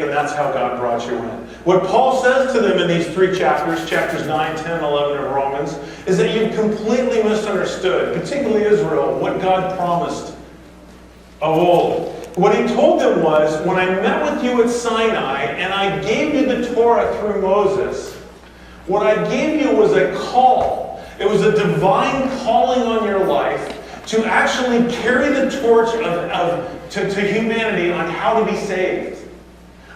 and that's how God brought you in. What Paul says to them in these 3 chapters, chapters 9, 10, 11 of Romans, is that you've completely misunderstood, particularly Israel, what God promised of old. What he told them was, when I met with you at Sinai and I gave you the Torah through Moses, what I gave you was a call. It was a divine calling on your life to actually carry the torch to humanity on how to be saved.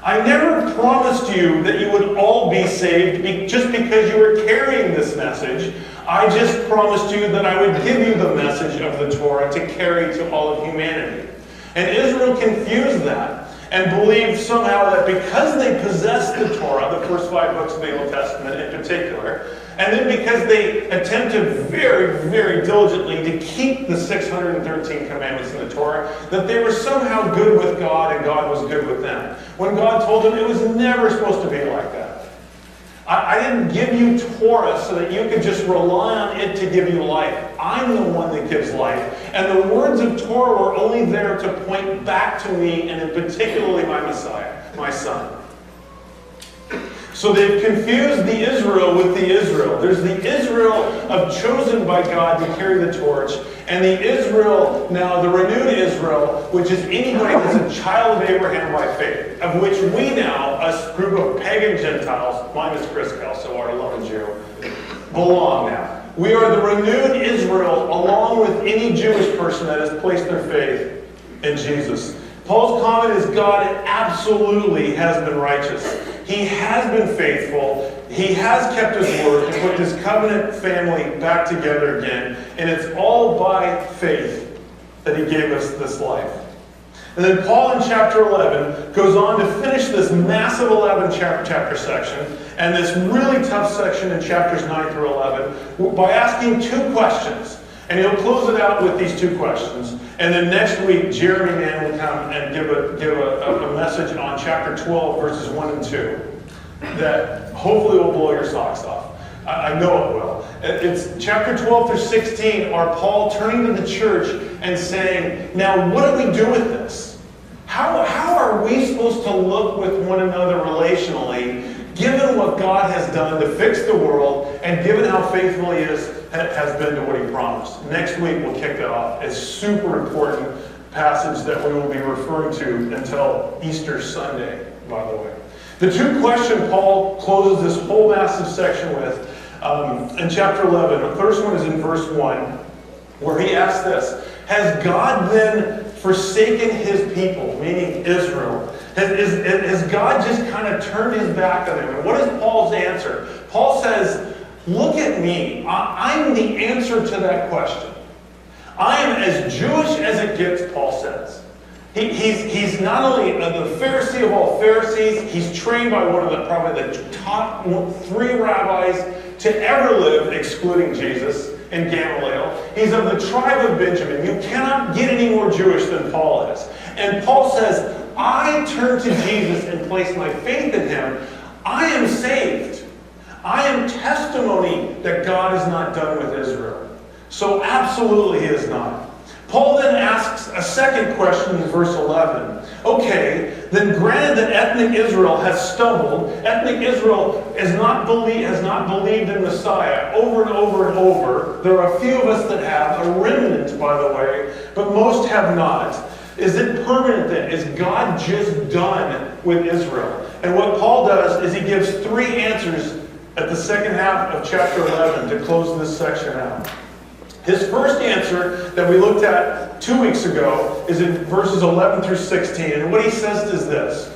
I never promised you that you would all be saved just because you were carrying this message. I just promised you that I would give you the message of the Torah to carry to all of humanity. And Israel confused that and believed somehow that because they possessed the Torah, the first 5 books of the Old Testament in particular, and then because they attempted very, very diligently to keep the 613 commandments in the Torah, that they were somehow good with God and God was good with them. When God told them it was never supposed to be like that. I didn't give you Torah so that you could just rely on it to give you life. I'm the one that gives life. And the words of Torah were only there to point back to me, and in particularly my Messiah, my Son. So they've confused the Israel with the Israel. There's the Israel chosen by God to carry the torch, and the Israel, now the renewed Israel, which is anybody that's a child of Abraham by faith, of which we now, a group of pagan Gentiles, minus Chris Kelso, our loving Jew, belong now. We are the renewed Israel, along with any Jewish person that has placed their faith in Jesus. Paul's comment is God absolutely has been righteous. He has been faithful. He has kept his word. He put his covenant family back together again. And it's all by faith that he gave us this life. And then Paul in chapter 11 goes on to finish this massive 11 chapter section and this really tough section in chapters 9 through 11 by asking 2 questions. And he'll close it out with these 2 questions. And then next week, Jeremy Mann will come and give a message on chapter 12, verses 1 and 2, that hopefully will blow your socks off. I know it will. It's chapter 12 through 16 are Paul turning to the church and saying, now what do we do with this? How are we supposed to look with one another relationally, given what God has done to fix the world, and given how faithful he has been to what he promised? Next week we'll kick that off. It's a super important passage that we will be referring to until Easter Sunday, by the way. The 2 questions Paul closes this whole massive section with in chapter 11. The first one is in verse 1, where he asks this: has God then forsaken his people, meaning Israel? Has God just kind of turned his back on them? And what is Paul's answer? Paul says, look at me. I'm the answer to that question. I am as Jewish as it gets, Paul says. He's not only the Pharisee of all Pharisees, he's trained by one of probably the top 3 rabbis to ever live, excluding Jesus, in Gamaliel. He's of the tribe of Benjamin. You cannot get any more Jewish than Paul is. And Paul says, I turn to Jesus and place my faith in him. I am saved. I am testimony that God is not done with Israel. So absolutely he is not. Paul then asks a second question in verse 11. Okay, then granted that ethnic Israel has stumbled, ethnic Israel has not believed in Messiah over and over and over. There are a few of us that have, a remnant, by the way, but most have not. Is it permanent then? Is God just done with Israel? And what Paul does is he gives 3 answers at the second half of chapter 11 to close this section out. His first answer that we looked at 2 weeks ago is in verses 11 through 16. And what he says is this: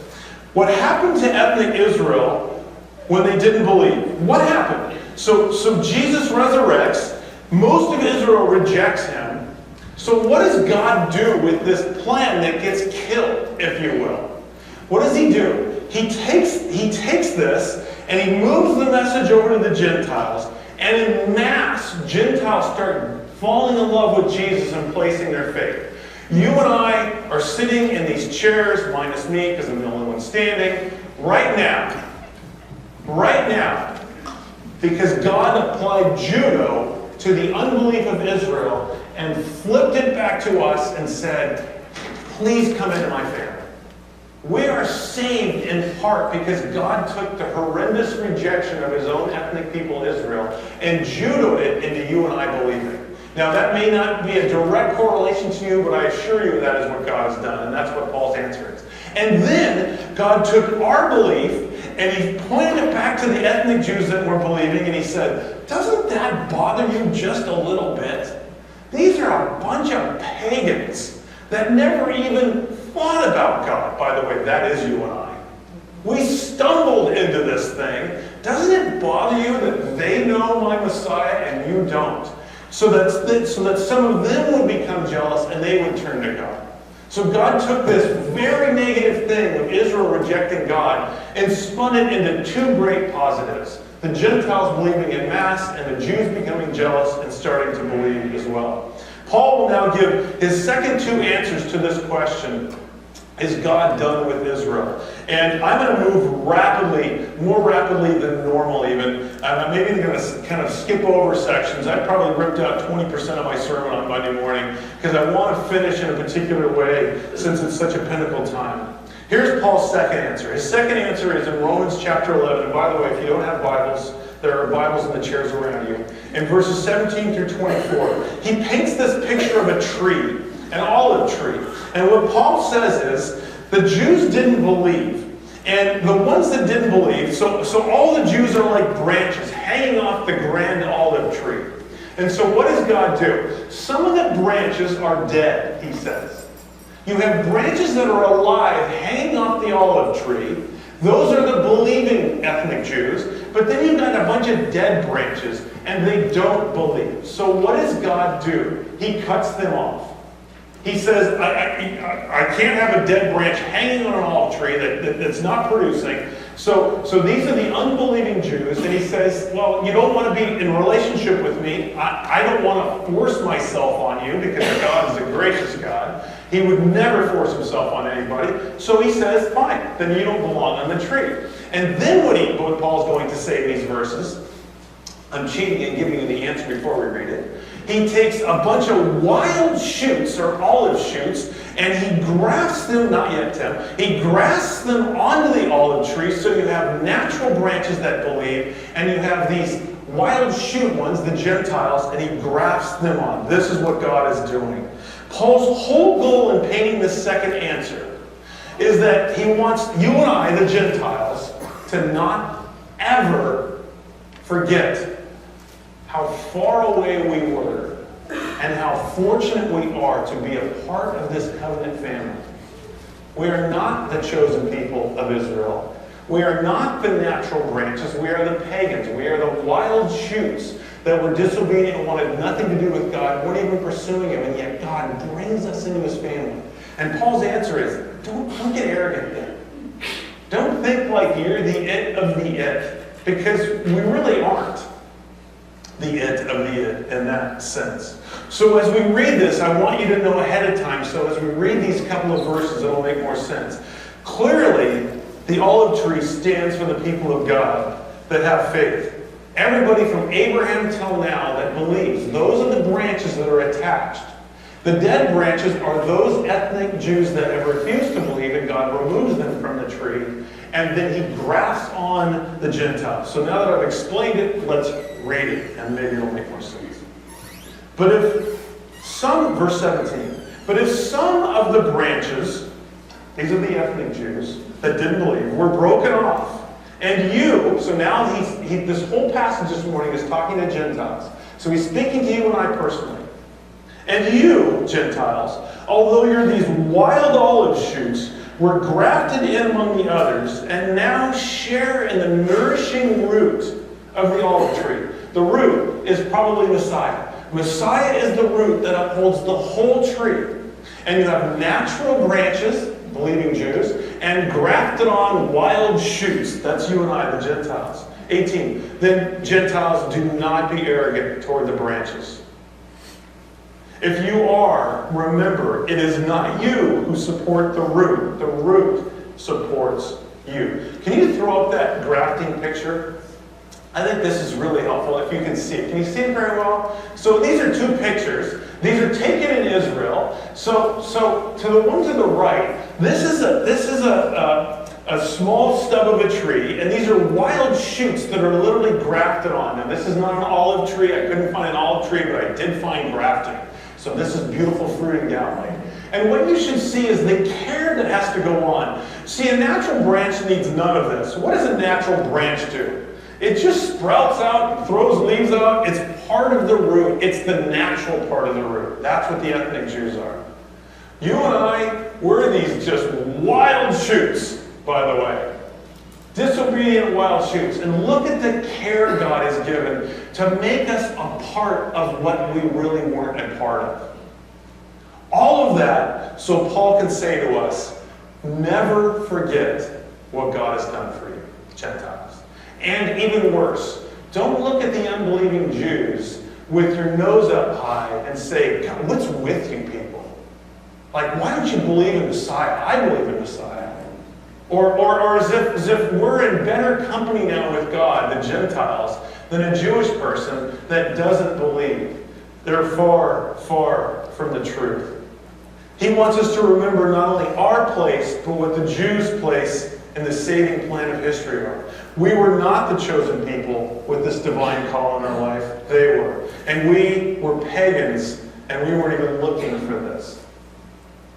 what happened to ethnic Israel when they didn't believe? What happened? So Jesus resurrects. Most of Israel rejects him. So what does God do with this plan that gets killed, if you will? What does he do? He takes this and he moves the message over to the Gentiles. And in mass, Gentiles start falling in love with Jesus and placing their faith. You and I are sitting in these chairs, minus me because I'm the only one standing, right now, because God applied judo to the unbelief of Israel and flipped it back to us and said, please come into my family. We are saved in part because God took the horrendous rejection of his own ethnic people, Israel, and judoed it into you and I believing. Now, that may not be a direct correlation to you, but I assure you that is what God has done, and that's what Paul's answer is. And then God took our belief and he pointed it back to the ethnic Jews that were believing, and he said, doesn't that bother you just a little bit? These are a bunch of pagans that never even thought about God. By the way, that is you and I. We stumbled into this thing. Doesn't it bother you that they know my Messiah and you don't? So that some of them would become jealous and they would turn to God. So God took this very negative thing of Israel rejecting God and spun it into two great positives. The Gentiles believing en masse and the Jews becoming jealous and starting to believe as well. Paul will now give his second two answers to this question. Is God done with Israel? And I'm going to move rapidly, more rapidly than normal even. I'm maybe going to kind of skip over sections. I probably ripped out 20% of my sermon on Monday morning because I want to finish in a particular way since it's such a pinnacle time. Here's Paul's second answer. His second answer is in Romans chapter 11. And by the way, if you don't have Bibles, there are Bibles in the chairs around you. In verses 17 through 24, he paints this picture of a tree, an olive tree. And what Paul says is, the Jews didn't believe. And the ones that didn't believe, so all the Jews are like branches hanging off the grand olive tree. And so what does God do? Some of the branches are dead, he says. You have branches that are alive hanging off the olive tree. Those are the believing ethnic Jews. But then you've got a bunch of dead branches, and they don't believe. So what does God do? He cuts them off. He says, I can't have a dead branch hanging on an olive tree that's not producing. So these are the unbelieving Jews. And he says, well, you don't want to be in relationship with me. I don't want to force myself on you because God is a gracious God. He would never force himself on anybody. So he says, fine, then you don't belong on the tree. And then what Paul's going to say in these verses, I'm cheating and giving you the answer before we read it. He takes a bunch of wild shoots or olive shoots and he grafts them, not yet Tim, he grafts them onto the olive tree so you have natural branches that believe and you have these wild shoot ones, the Gentiles, and he grafts them on. This is what God is doing. Paul's whole goal in painting this second answer is that he wants you and I, the Gentiles, to not ever forget how far away we were and how fortunate we are to be a part of this covenant family. We are not the chosen people of Israel. We are not the natural branches. We are the pagans. We are the wild shoots that were disobedient and wanted nothing to do with God, weren't even pursuing him, and yet God brings us into his family. And Paul's answer is, don't get arrogant there. Don't think like you're the it of the it, because we really aren't the it of the it in that sense. So as we read this, I want you to know ahead of time, so as we read these couple of verses, it'll make more sense. Clearly, the olive tree stands for the people of God that have faith. Everybody from Abraham till now that believes. Those are the branches that are attached. The dead branches are those ethnic Jews that have refused to believe, and God removes them from the tree, and then he grafts on the Gentiles. So now that I've explained it, let's read it, and maybe it'll make more sense. But if some, verse 17, but if some of the branches, these are the ethnic Jews that didn't believe, were broken off, and you, so now this whole passage this morning is talking to Gentiles. So he's speaking to you and I personally. And you, Gentiles, although you're these wild olive shoots, were grafted in among the others, and now share in the nourishing root of the olive tree. The root is probably Messiah. Messiah is the root that upholds the whole tree. And you have natural branches, believing Jews, and grafted on wild shoots. That's you and I, the Gentiles. 18. Then Gentiles, do not be arrogant toward the branches. If you are, remember, it is not you who support the root. The root supports you. Can you throw up that grafting picture? I think this is really helpful if you can see it. Can you see it very well? So these are two pictures. These are taken in Israel. So to the one to the right, this is a small stub of a tree, and these are wild shoots that are literally grafted on. Now this is not an olive tree. I couldn't find an olive tree, but I did find grafting. So this is beautiful fruit in Galilee. And what you should see is the care that has to go on. See, a natural branch needs none of this. What does a natural branch do? It just sprouts out, throws leaves out. It's part of the root. It's the natural part of the root. That's what the ethnic Jews are. You and I, we're these just wild shoots, by the way. Disobedient wild shoots. And look at the care God has given to make us a part of what we really weren't a part of. All of that so Paul can say to us, never forget what God has done for you, Gentiles. And even worse, don't look at the unbelieving Jews with your nose up high and say, God, what's with you people? Like, why don't you believe in Messiah? I believe in Messiah. Or as if we're in better company now with God, the Gentiles, than a Jewish person that doesn't believe. They're far, far from the truth. He wants us to remember not only our place, but what the Jews' place in the saving plan of history are. We were not the chosen people with this divine call in our life. They were. And we were pagans, and we weren't even looking for this.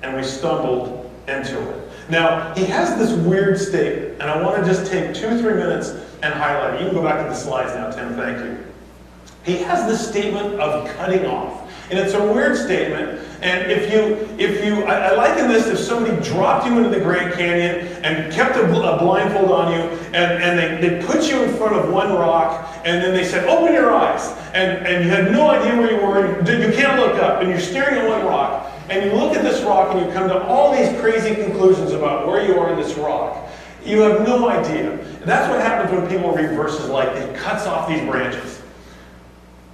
And we stumbled into it. Now, he has this weird statement, and I want to just take 2-3 minutes and highlight it. You can go back to the slides now, Tim, thank you. He has this statement of cutting off. And it's a weird statement. And I liken this if somebody dropped you into the Grand Canyon and kept a blindfold on you, and they put you in front of one rock, and then they said, open your eyes. And you had no idea where you were, and you can't look up, and you're staring at one rock, and you look at this rock, and you come to all these crazy conclusions about where you are in this rock. You have no idea. And that's what happens when people read verses like this. It cuts off these branches.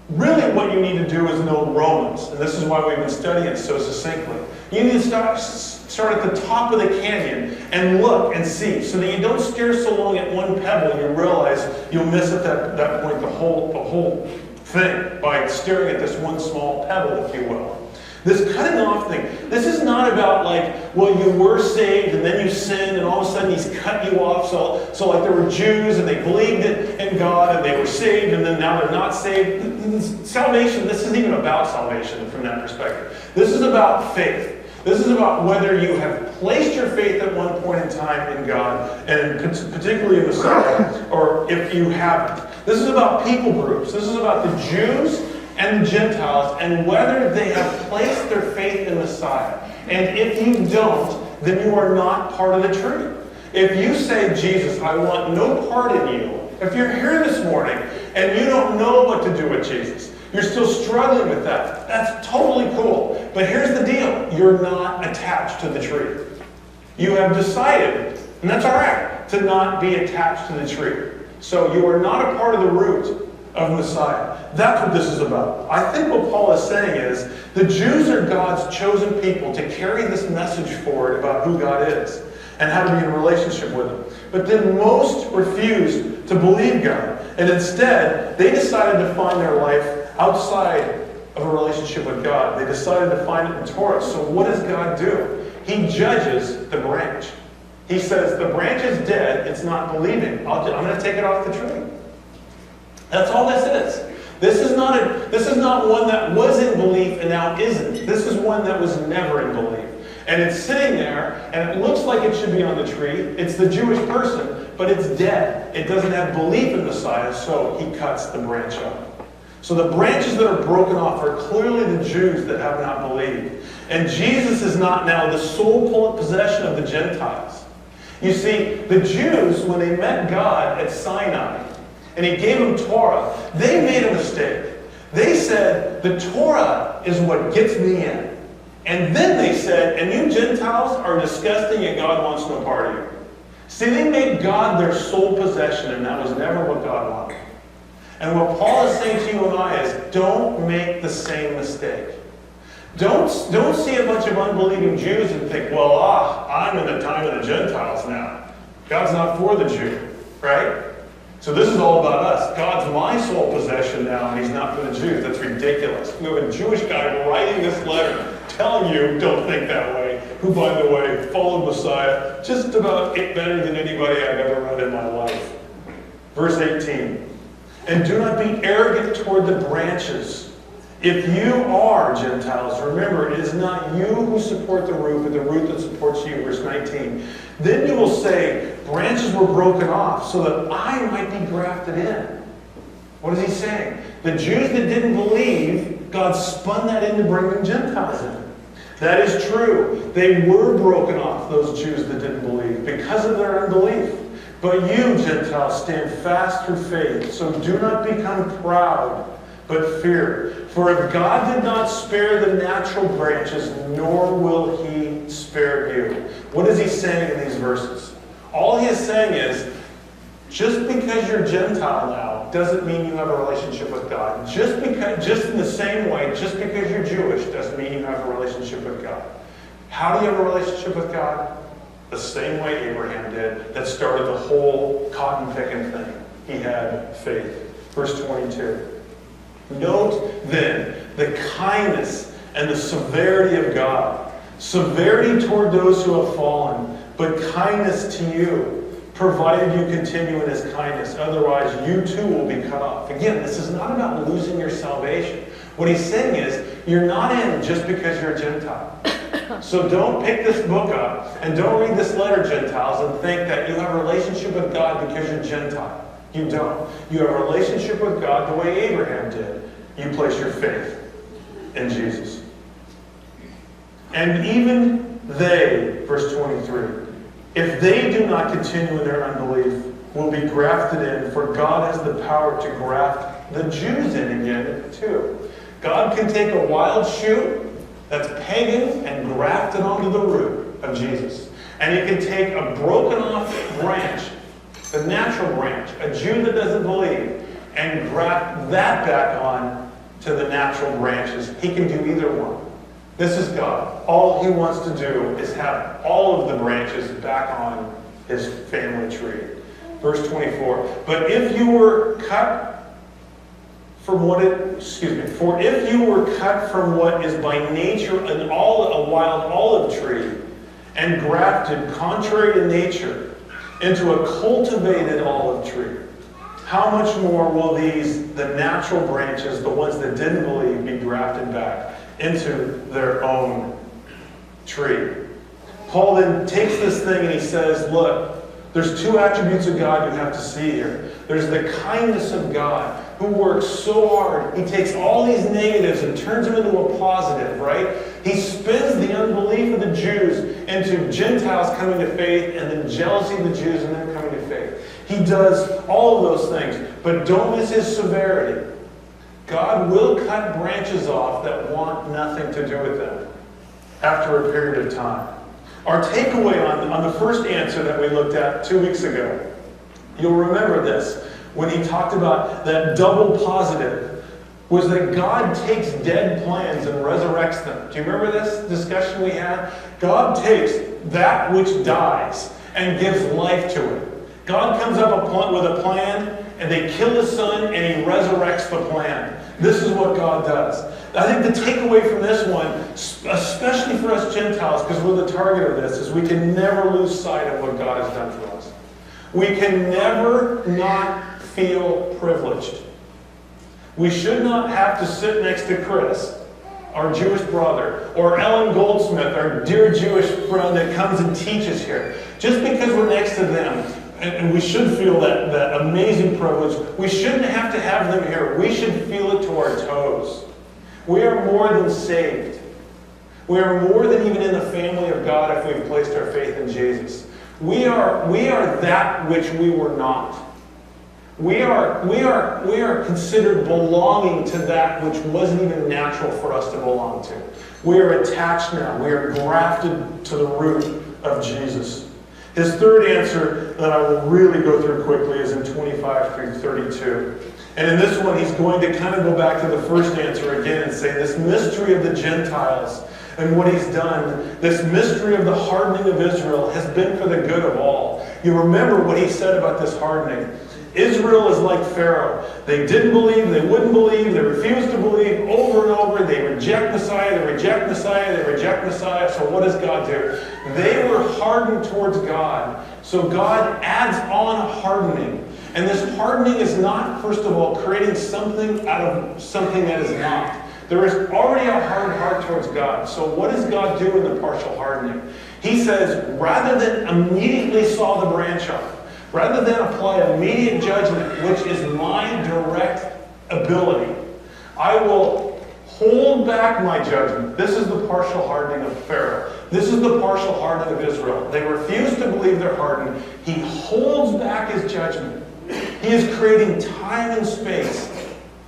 Really what you need to do is know Romans, and this is why we've been studying it so succinctly. You need to start at the top of the canyon and look and see, so that you don't stare so long at one pebble and you realize you'll miss at that point the whole thing by staring at this one small pebble, if you will. This cutting off thing, this is not about like, well, you were saved and then you sinned and all of a sudden he's cut you off. So like there were Jews and they believed in God and they were saved and then now they're not saved. Salvation, this isn't even about salvation from that perspective. This is about faith. This is about whether you have placed your faith at one point in time in God, and particularly in Messiah, or if you haven't. This is about people groups. This is about the Jews and the Gentiles, and whether they have placed their faith in Messiah. And if you don't, then you are not part of the tree. If you say, Jesus, I want no part in you, if you're here this morning and you don't know what to do with Jesus, you're still struggling with that, that's totally cool. But here's the deal. You're not attached to the tree. You have decided, and that's all right, to not be attached to the tree. So you are not a part of the root of Messiah. That's what this is about. I think what Paul is saying is the Jews are God's chosen people to carry this message forward about who God is and how to be in relationship with Him. But then most refused to believe God. And instead, they decided to find their life outside of a relationship with God. They decided to find it in Torah. So what does God do? He judges the branch. He says, the branch is dead. It's not believing. I'm going to take it off the tree. That's all this is. This is not one that was in belief and now isn't. This is one that was never in belief. And it's sitting there, and it looks like it should be on the tree. It's the Jewish person, but it's dead. It doesn't have belief in Messiah, so he cuts the branch off. So the branches that are broken off are clearly the Jews that have not believed. And Jesus is not now the sole possession of the Gentiles. You see, the Jews, when they met God at Sinai, and he gave them Torah, they made a mistake. They said, the Torah is what gets me in. And then they said, and you Gentiles are disgusting and God wants no part of you. See, they made God their sole possession, and that was never what God wanted. And what Paul is saying to you and I is, don't make the same mistake. Don't see a bunch of unbelieving Jews and think, well, I'm in the time of the Gentiles now. God's not for the Jew, right? So this is all about us. God's my sole possession now, and he's not for the Jews. That's ridiculous. We have a Jewish guy writing this letter telling you don't think that way, who, by the way, followed Messiah just about better than anybody I've ever read in my life. Verse 18. And do not be arrogant toward the branches. If you are Gentiles, remember, it is not you who support the root, but the root that supports you. Verse 19. Then you will say, branches were broken off so that I might be grafted in. What is he saying? The Jews that didn't believe, God spun that into bringing Gentiles in. That is true. They were broken off, those Jews that didn't believe, because of their unbelief. But you, Gentiles, stand fast through faith, so do not become proud, but fear. For if God did not spare the natural branches, nor will he spare you. What is he saying in these verses? All he is saying is, just because you're Gentile now doesn't mean you have a relationship with God. Just in the same way, just because you're Jewish doesn't mean you have a relationship with God. How do you have a relationship with God? The same way Abraham did, that started the whole cotton picking thing. He had faith. Verse 22. Note then the kindness and the severity of God. Severity toward those who have fallen, but kindness to you, provided you continue in his kindness. Otherwise, you too will be cut off. Again, this is not about losing your salvation. What he's saying is, you're not in just because you're a Gentile. So don't pick this book up and don't read this letter, Gentiles, and think that you have a relationship with God because you're Gentile. You don't. You have a relationship with God the way Abraham did. You place your faith in Jesus. And even they, verse 23, if they do not continue in their unbelief, will be grafted in, for God has the power to graft the Jews in again, too. God can take a wild shoot that's pagan and graft it onto the root of Jesus. And he can take a broken off branch, the natural branch, a Jew that doesn't believe, and graft that back on to the natural branches. He can do either one. This is God. All he wants to do is have all of the branches back on his family tree. Verse 24. But if you were cut from what for if you were cut from what is by nature a wild olive tree, and grafted contrary to nature into a cultivated olive tree, how much more will the natural branches, the ones that didn't believe, be grafted back into their own tree? Paul then takes this thing and he says, look, there's two attributes of God you have to see here. There's the kindness of God, who works so hard. He takes all these negatives and turns them into a positive, right? He spins the unbelief of the Jews into Gentiles coming to faith, and then jealousy of the Jews and them coming to faith. He does all of those things, but don't miss his severity. God will cut branches off that want nothing to do with them after a period of time. Our takeaway on the first answer that we looked at 2 weeks ago, you'll remember this, when he talked about that double positive, was that God takes dead plans and resurrects them. Do you remember this discussion we had? God takes that which dies and gives life to it. God comes up with a plan, and they kill his son, and he resurrects the plan. This is what God does. I think the takeaway from this one, especially for us Gentiles, because we're the target of this, is we can never lose sight of what God has done for us. We can never not feel privileged. We should not have to sit next to Chris, our Jewish brother, or Ellen Goldsmith, our dear Jewish friend that comes and teaches here. Just because we're next to them, and we should feel that amazing privilege, we shouldn't have to have them here. We should feel it to our toes. We are more than saved. We are more than even in the family of God if we've placed our faith in Jesus. We are that which we were not. We are considered belonging to that which wasn't even natural for us to belong to. We are attached now. We are grafted to the root of Jesus. His third answer that I will really go through quickly is in 25 through 32. And in this one, he's going to kind of go back to the first answer again and say this mystery of the Gentiles and what he's done, this mystery of the hardening of Israel has been for the good of all. You remember what he said about this hardening. Israel is like Pharaoh. They didn't believe, they wouldn't believe, they refused to believe over and over. They reject Messiah, they reject Messiah, they reject Messiah. So what does God do? They were hardened towards God. So God adds on hardening. And this hardening is not, first of all, creating something out of something that is not. There is already a hard heart towards God. So what does God do in the partial hardening? He says, rather than immediately saw the branch off, rather than apply immediate judgment, which is my direct ability, I will hold back my judgment. This is the partial hardening of Pharaoh. This is the partial hardening of Israel. They refuse to believe they're hardened. He holds back his judgment. He is creating time and space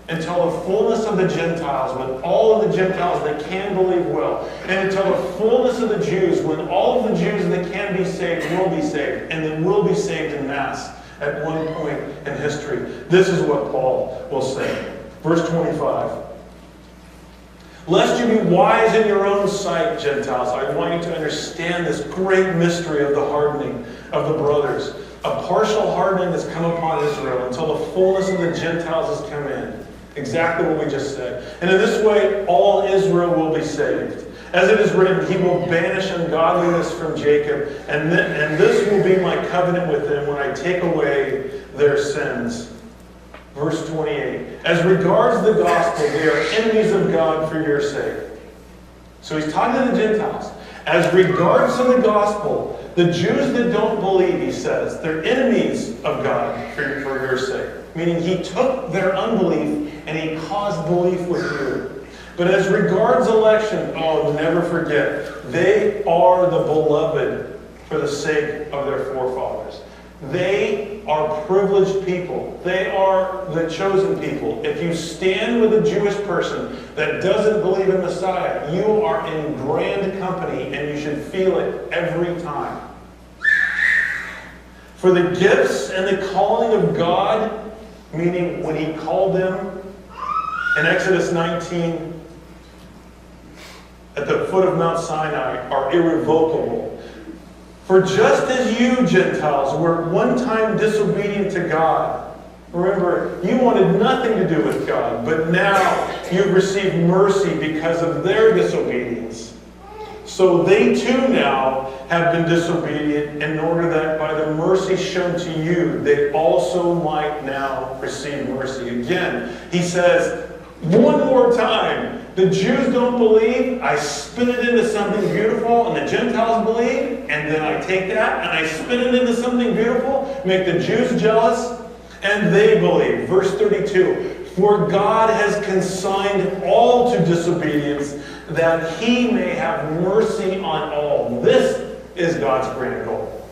until the fullness of the Gentiles, when all of the Gentiles that can believe will, and until the fullness of the Jews, when all of the Jews that can be saved will be saved, and then will be saved in mass at one point in history. This is what Paul will say. Verse 25. Lest you be wise in your own sight, Gentiles. I want you to understand this great mystery of the hardening of the brothers. A partial hardening that's come upon Israel until the fullness of the Gentiles has come in. Exactly what we just said. And in this way, all Israel will be saved. As it is written, he will banish ungodliness from Jacob, and this will be my covenant with them when I take away their sins. Verse 28. As regards the gospel, they are enemies of God for your sake. So he's talking to the Gentiles. As regards to the gospel, the Jews that don't believe, he says, they're enemies of God for your sake. Meaning he took their unbelief and he caused belief with you. But as regards election, never forget, they are the beloved for the sake of their forefathers. They are privileged people. They are the chosen people. If you stand with a Jewish person that doesn't believe in Messiah, you are in grand company and you should feel it every time. For the gifts and the calling of God, meaning when he called them in Exodus 19 at the foot of Mount Sinai, are irrevocable. For just as you, Gentiles, were at one time disobedient to God, remember, you wanted nothing to do with God, but now you've received mercy because of their disobedience. So they too now have been disobedient in order that by the mercy shown to you, they also might now receive mercy. Again, he says, one more time, the Jews don't believe, I spin it into something beautiful, and the Gentiles believe, and then I take that and I spin it into something beautiful, make the Jews jealous, and they believe. Verse 32, for God has consigned all to disobedience, that he may have mercy on all. This is God's grand goal.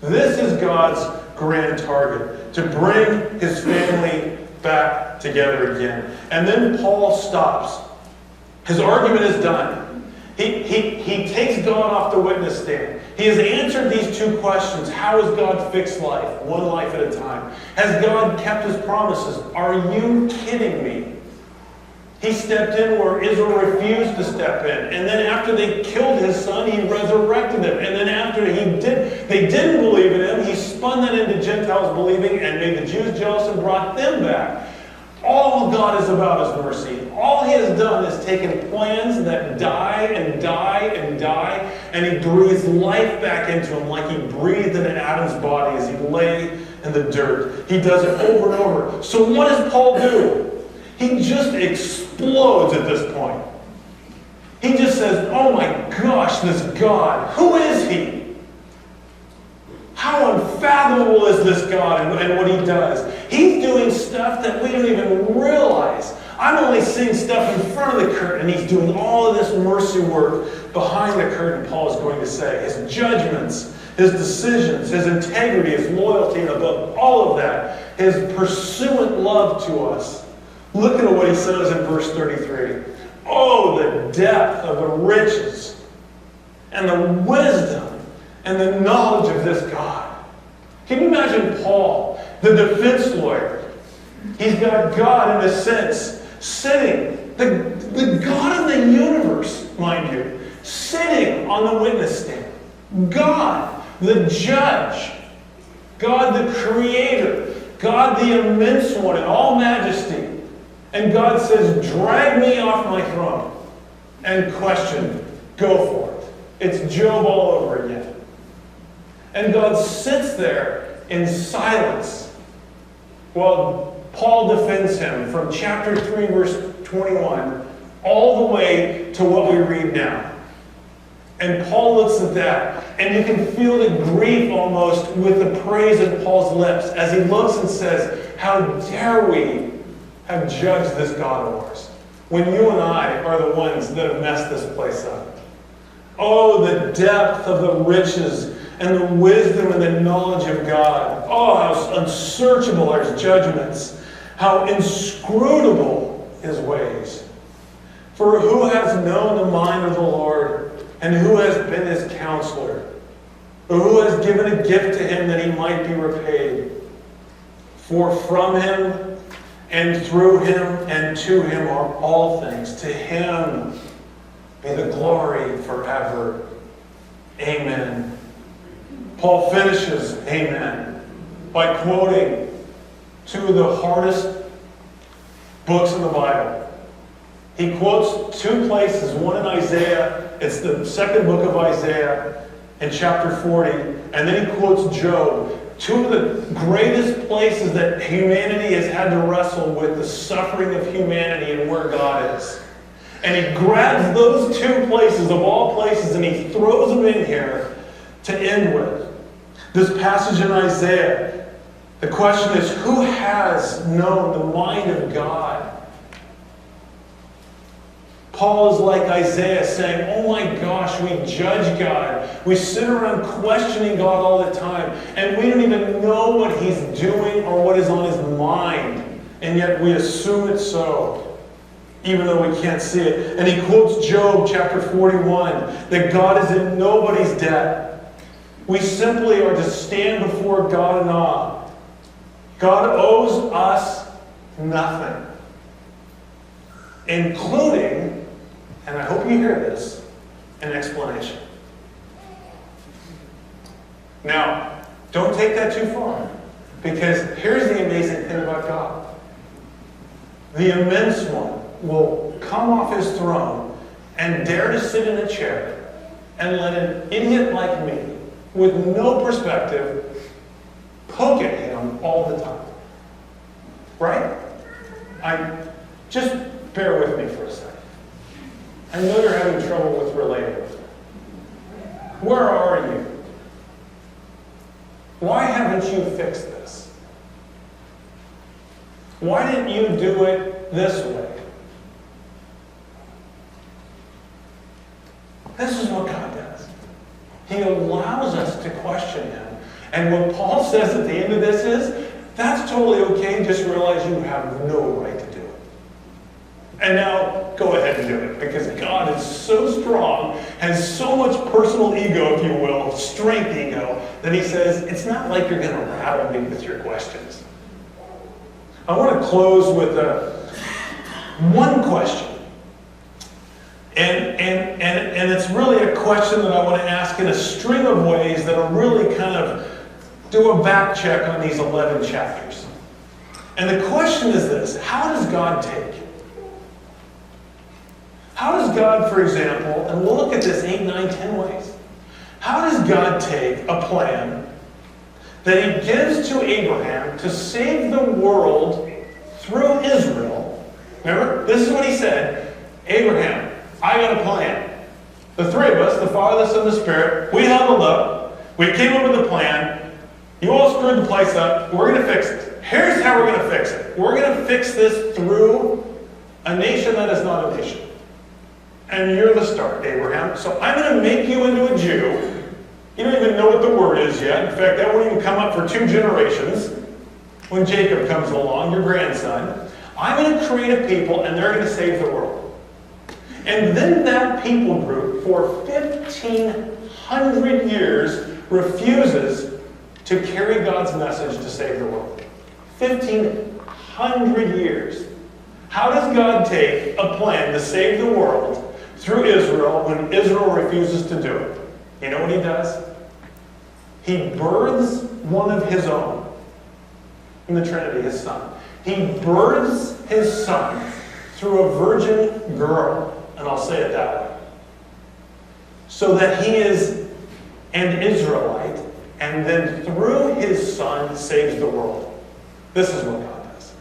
This is God's grand target, to bring his family back together again. And then Paul stops. His argument is done. He takes God off the witness stand. He has answered these two questions. How has God fixed life? One life at a time. Has God kept his promises? Are you kidding me? He stepped in where Israel refused to step in. And then after they killed his son, he resurrected them. And then after they didn't believe in him, he spun that into Gentiles believing and made the Jews jealous and brought them back. All God is about is mercy. All he has done is taken plans that die and die and die, and he breathes life back into them like he breathed into Adam's body as he lay in the dirt. He does it over and over. So what does Paul do? He just explodes at this point. He just says, oh my gosh, this God, who is he? How unfathomable is this God and what he does? He's doing stuff that we don't even realize. I'm only seeing stuff in front of the curtain, and he's doing all of this mercy work behind the curtain, Paul is going to say. His judgments, his decisions, his integrity, his loyalty, and above all of that, his pursuant love to us. Look at what he says in verse 33. Oh, the depth of the riches and the wisdom and the knowledge of this God. Can you imagine Paul, the defense lawyer? He's got God in a sense sitting, the God of the universe, mind you, sitting on the witness stand. God, the judge. God, the creator. God the immense one in all majesty. And God says, drag me off my throne. And question, go for it. It's Job all over again. And God sits there in silence while Paul defends him from chapter 3, verse 21, all the way to what we read now. And Paul looks at that, and you can feel the grief almost with the praise in Paul's lips as he looks and says, how dare we have judged this God of ours, when you and I are the ones that have messed this place up. Oh, the depth of the riches and the wisdom and the knowledge of God. Oh, how unsearchable are his judgments. How inscrutable his ways. For who has known the mind of the Lord, and who has been his counselor? Or who has given a gift to him that he might be repaid? For from him, and through him, and to him are all things. To him be the glory forever. Amen. Paul finishes, amen, by quoting two of the hardest books in the Bible. He quotes two places, one in Isaiah, it's the second book of Isaiah in chapter 40, and then he quotes Job. Two of the greatest places that humanity has had to wrestle with the suffering of humanity and where God is. And he grabs those two places of all places and he throws them in here to end with. This passage in Isaiah, the question is, who has known the mind of God? Paul is like Isaiah saying, oh my gosh, we judge God. We sit around questioning God all the time, and we don't even know what he's doing or what is on his mind. And yet we assume it's so, even though we can't see it. And he quotes Job chapter 41, that God is in nobody's debt. We simply are to stand before God in awe. God owes us nothing, including, and I hope you hear this, an explanation. Now, don't take that too far, because here's the amazing thing about God. The immense one will come off his throne and dare to sit in a chair and let an idiot like me, with no perspective, poke at him all the time. Right? Just bear with me for a second. I know you're having trouble with relating with me. Where are you? Why haven't you fixed this? Why didn't you do it this way? This is what God does. He allows us to question him. And what Paul says at the end of this is, that's totally okay, just realize you have no right to do it. And now, go ahead and do it, because God is so strong, has so much personal ego, if you will, strength ego, that he says, it's not like you're going to rattle me with your questions. I want to close with one question. And it's really a question that I want to ask in a string of ways that will really kind of do a back check on these 11 chapters. And the question is this: how does God take? How does God, for example, and we'll look at this 8, 9, 10 ways. How does God take a plan that he gives to Abraham to save the world through Israel? Remember, this is what he said. Abraham, I got a plan. The three of us, the Father, the Son, and the Spirit, we huddled up. We came up with a plan. You all screwed the place up. We're going to fix it. Here's how we're going to fix it. We're going to fix this through a nation that is not a nation. And you're the start, Abraham. So I'm going to make you into a Jew. You don't even know what the word is yet. In fact, that won't even come up for 2 generations. When Jacob comes along, your grandson, I'm going to create a people, and they're going to save the world. And then that people group, for 1,500 years, refuses to carry God's message to save the world. 1,500 years. How does God take a plan to save the world through Israel when Israel refuses to do it? You know what he does? He births one of his own. in the Trinity, his Son. He births his Son through a virgin girl, and I'll say it that way, so that he is an Israelite, and then through his Son saves the world. This is what God does.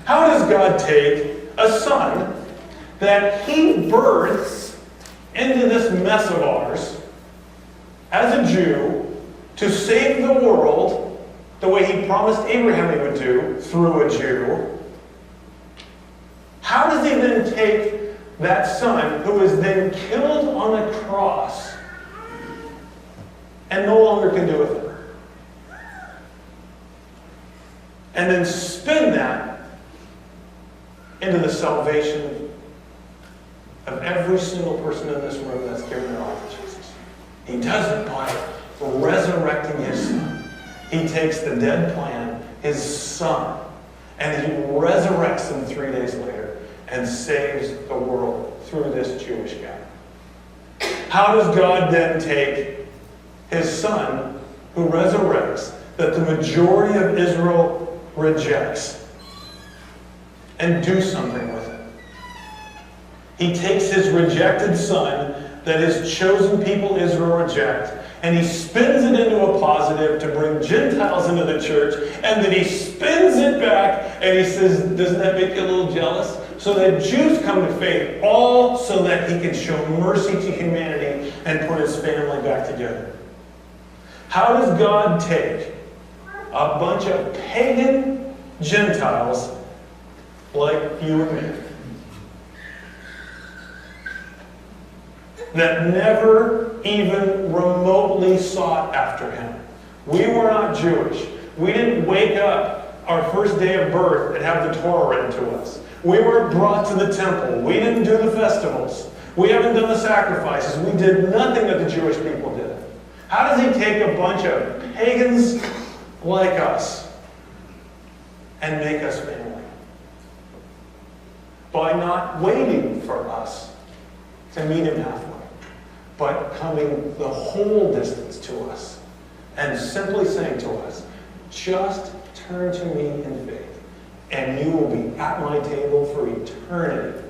How does God take a son that he births into this mess of ours as a Jew to save the world the way he promised Abraham he would do through a Jew? How does he then take that son who is then killed on a cross and no longer can do with it, and then spin that into the salvation of every single person in this room that's given their life to Jesus? He does it by resurrecting his Son. He takes the dead plan, his Son, and he resurrects him 3 days later and saves the world through this Jewish guy. How does God then take his Son, who resurrects, that the majority of Israel rejects, and do something with it? He takes his rejected Son that his chosen people Israel reject, and he spins it into a positive to bring Gentiles into the church, and then he spins it back and he says, doesn't that make you a little jealous? So that Jews come to faith, all so that he can show mercy to humanity and put his family back together. How does God take a bunch of pagan Gentiles like you and me, that never even remotely sought after him? We were not Jewish. We didn't wake up our first day of birth and have the Torah written to us. We weren't brought to the temple. We didn't do the festivals. We haven't done the sacrifices. We did nothing that the Jewish people did. How does he take a bunch of pagans like us and make us family? By not waiting for us to meet him halfway, but coming the whole distance to us and simply saying to us, just turn to me in faith and you will be at my table for eternity.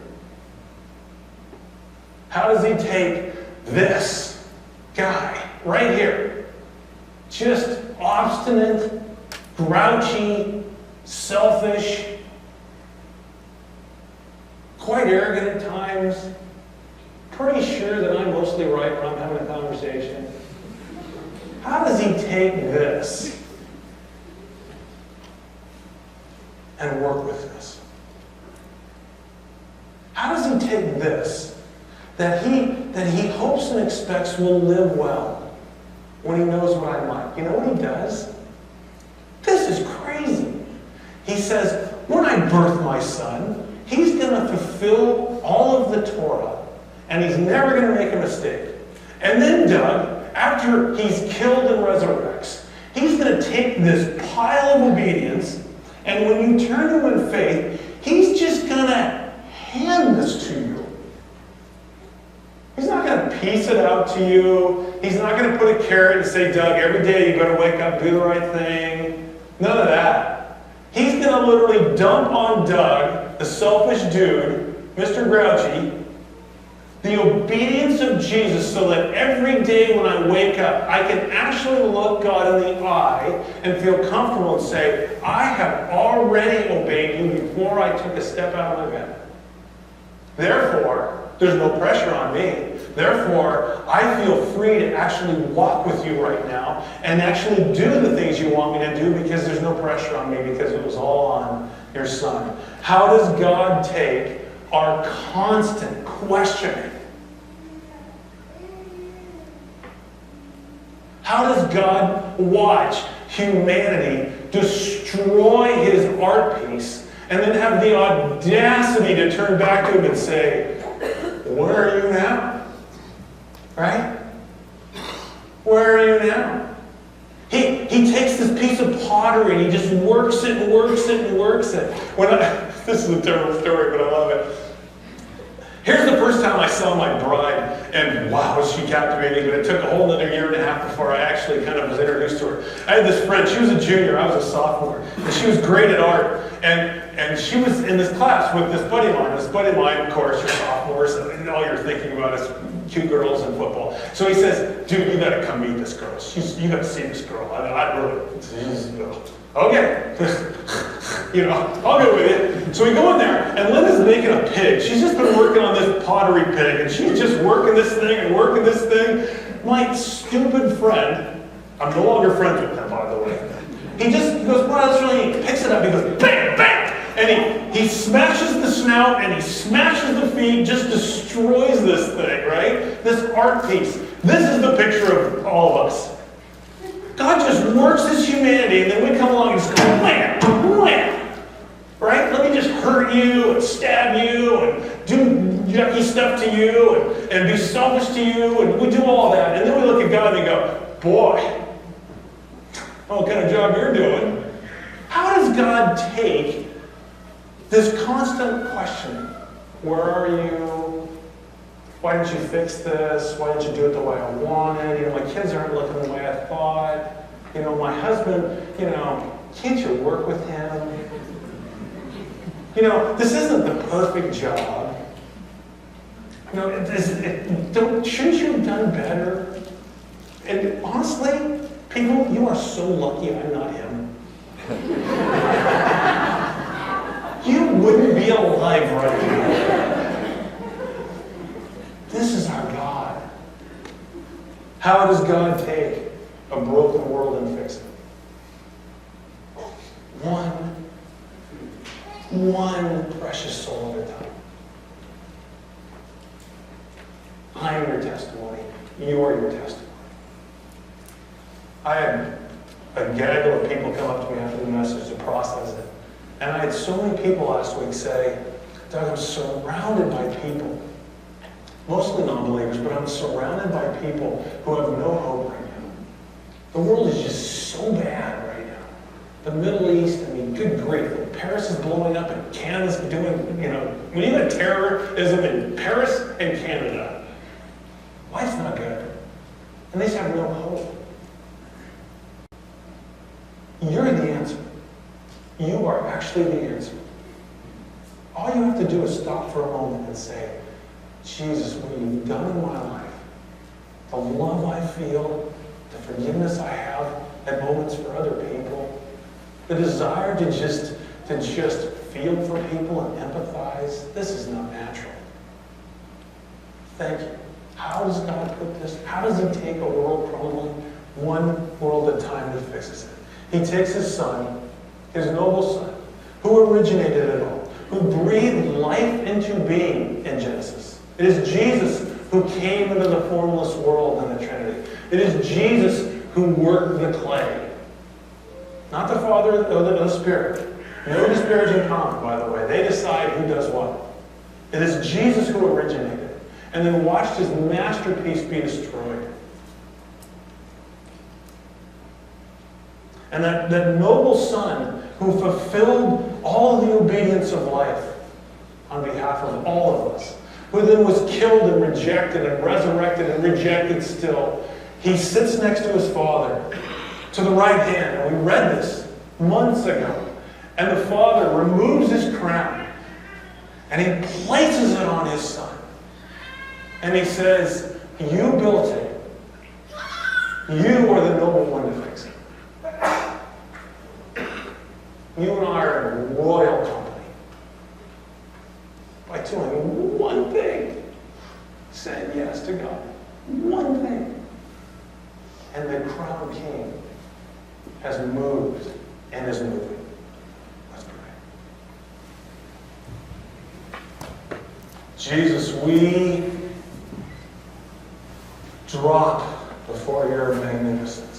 How does he take this guy right here, just obstinate, grouchy, selfish, quite arrogant at times, pretty sure that I'm mostly right when I'm having a conversation? How does he take this and work with this? How does he take this that he hopes and expects will live well when he knows what I'm like? You know what he does? This is crazy. He says, when I birth my son, he's going to fulfill all of the Torah, and he's never going to make a mistake. And then Doug, after he's killed and resurrects, he's going to take this pile of obedience, and when you turn to him in faith, he's just going to hand this to you. He's not going to piece it out to you. He's not going to put a carrot and say, Doug, every day you got to wake up, do the right thing. None of that. He's going to literally dump on Doug, the selfish dude, Mr. Grouchy, the obedience of Jesus, so that every day when I wake up, I can actually look God in the eye and feel comfortable and say, I have already obeyed you before I took a step out of my bed. Therefore, there's no pressure on me. Therefore, I feel free to actually walk with you right now and actually do the things you want me to do because there's no pressure on me because it was all on your Son. How does God take our constant questioning? How does God watch humanity destroy his art piece and then have the audacity to turn back to him and say, where are you now? Right? Where are you now? He takes this piece of pottery and he just works it and works it and works it. This is a terrible story, but I love it. Here's the first time I saw my bride, and wow, was she captivating, but it took a whole another year and a half before I actually kind of was introduced to her. I had this friend, she was a junior, I was a sophomore, and she was great at art, and she was in this class with this buddy of mine. This buddy of mine, of course, you're sophomores, and all you're thinking about is cute girls and football. So he says, dude, you gotta come meet this girl. You gotta see this girl. I really, okay. I'll go with it. So we go in there, and Linda's making a pig. She's just been working on this pottery pig, and she's just working this thing and working this thing. My stupid friend, I'm no longer friends with him, by the way. He goes, wow, that's really neat. He picks it up, he goes, bam, bam! And he smashes the snout, and he smashes the feet, just destroys this thing, right? This art piece. This is the picture of all of us. God just works his humanity, and then we come along and just go, wham, wham, right? Let me just hurt you and stab you and do yucky stuff to you and be selfish to you, and we do all that. And then we look at God and we go, boy, what kind of job you're doing. How does God take this constant question, where are you? Why didn't you fix this? Why didn't you do it the way I wanted? My kids aren't looking the way I thought. My husband, can't you work with him? This isn't the perfect job. Shouldn't you have done better? And honestly, people, you are so lucky I'm not him. You wouldn't be alive right now. This is our God. How does God take a broken world and fix it? One precious soul at a time. I am your testimony. You are your testimony. I had a gaggle of people come up to me after the message to process it. And I had so many people last week say, Doug, I'm surrounded by people, mostly non-believers, but I'm surrounded by people who have no hope right now. The world is just so bad right now. The Middle East, good grief. Paris is blowing up and Canada's doing, when you have terrorism in Paris and Canada, life's not good. And they just have no hope. You're the answer. You are actually the answer. All you have to do is stop for a moment and say, Jesus, what you've done in my life, the love I feel, the forgiveness I have at moments for other people, the desire to just feel for people and empathize, this is not natural. Thank you. How does God put this? How does he take a world problem, one world at a time, and he fixes it? He takes his son, his noble son, who originated it all, who breathed life into being in Genesis. It is Jesus who came into the formless world in the Trinity. It is Jesus who worked the clay. Not the Father or the Spirit. No disparaging comment, by the way. They decide who does what. It is Jesus who originated it, and then watched his masterpiece be destroyed. And that noble son who fulfilled all the obedience of life on behalf of all of us, who then was killed and rejected and resurrected and rejected still, he sits next to his Father to the right hand. And we read this months ago. And the Father removes his crown and he places it on his son. And he says, you built it. You are the noble one to fix it. You and I are in royal company by doing one thing, saying yes to God. One thing. And the crown king has moved and is moving. Let's pray. Jesus, we drop before your magnificence.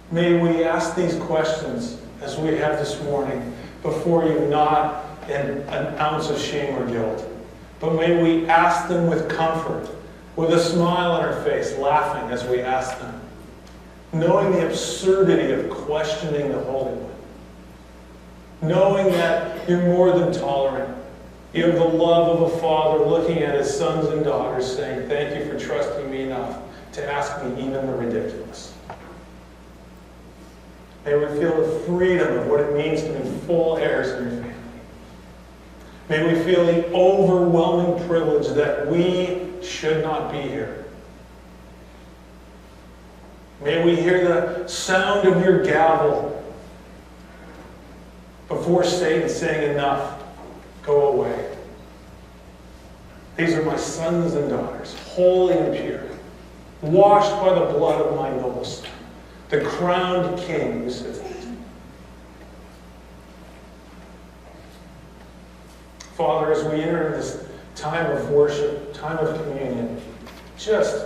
May we ask these questions as we have this morning before you, not in an ounce of shame or guilt, but may we ask them with comfort with a smile on our face, laughing as we ask them, knowing the absurdity of questioning the Holy One, knowing that you're more than tolerant. You have the love of a father looking at his sons and daughters saying, thank you for trusting me enough to ask me even the ridiculous. May we feel the freedom of what it means to be full heirs in your family. May we feel the overwhelming privilege that we should not be here. May we hear the sound of your gavel before Satan saying, enough, go away. These are my sons and daughters, holy and pure, washed by the blood of my noble Son, the crowned King who sits at his feet. Father, as we enter this time of worship, time of communion, just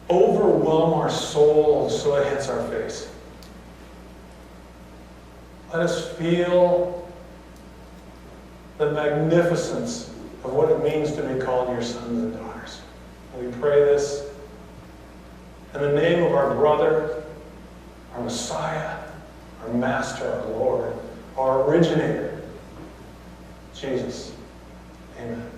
overwhelm our soul so it hits our face. Let us feel the magnificence of what it means to be called your sons and daughters. And we pray this in the name of our brother, our Messiah, our Master, our Lord, our originator, Jesus. Amen.